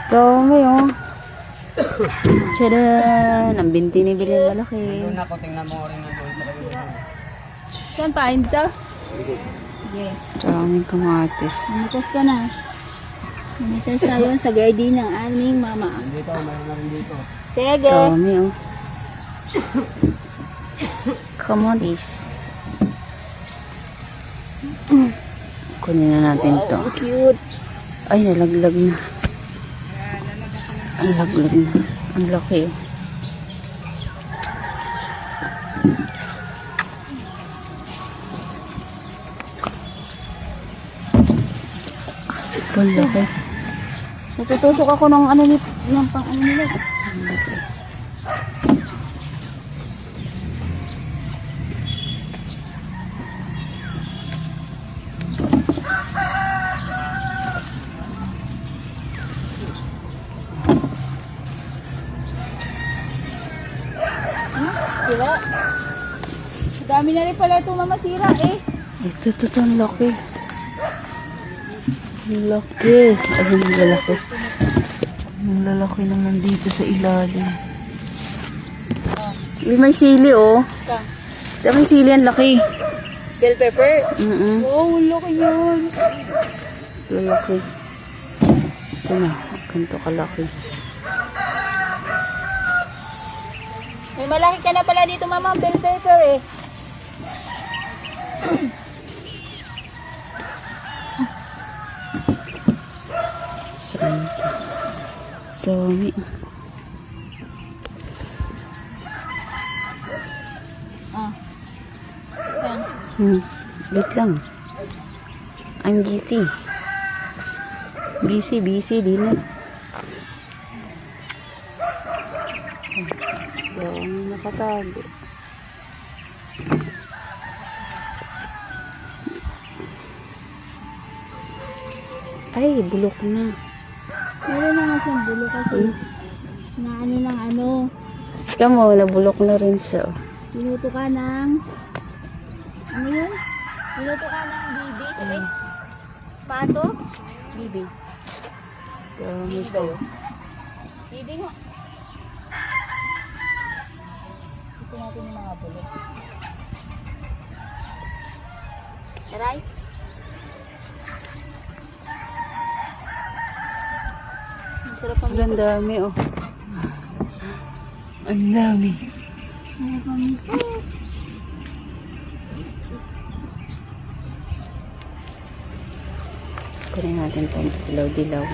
Dami oh. Tchadan! Ang binti ni Bilin malaki. Doon ako, tingnan mo rin na doon. Saan pa? Ito? Sige. Daming kamatis. Namitas ka na. Namitas tayo sa garden ng aming mama. Dito, mayroon na rin dito. Sige. Dami oh. Kamatis. Kunin na natin to. Wow, cute. Ay, nalaglag na. Ang laglag na. Ang laki. Ang laki. Natutusok ako ng ano ni ng pang ano nila. Sira. Dami na rin pala itong mamasira eh. Ito, ang laki. Ang laki. Ay, ang lalaki. Ang lalaki na nandito sa ilalim. May sili, oh. May sili, ang laki. Bell pepper. Oh, Wow, laki yun. lalaki. Ito na. Ganito kalaki. May malaki ka na pala dito mama, bell pepper eh. Saan pa? Dami. Ah. Yan. Wait lang. I'm busy. Busy din eh. Dami nakatago. Ay, bulok na. Meron na nga siyang bulo kasi na ano ng ano. Tama mo, nabulok na rin siya. Sinuto ka ng ano yun? Sinuto ka ng bibi. Eh. Pato? Bibi. Dami to. Bibi nga. Gusto natin yung mga bulo. Aray? Masarap ang Ang dami, oh. Ang dami. Masarap ang mitas. Kunin natin itong dilaw-dilaw.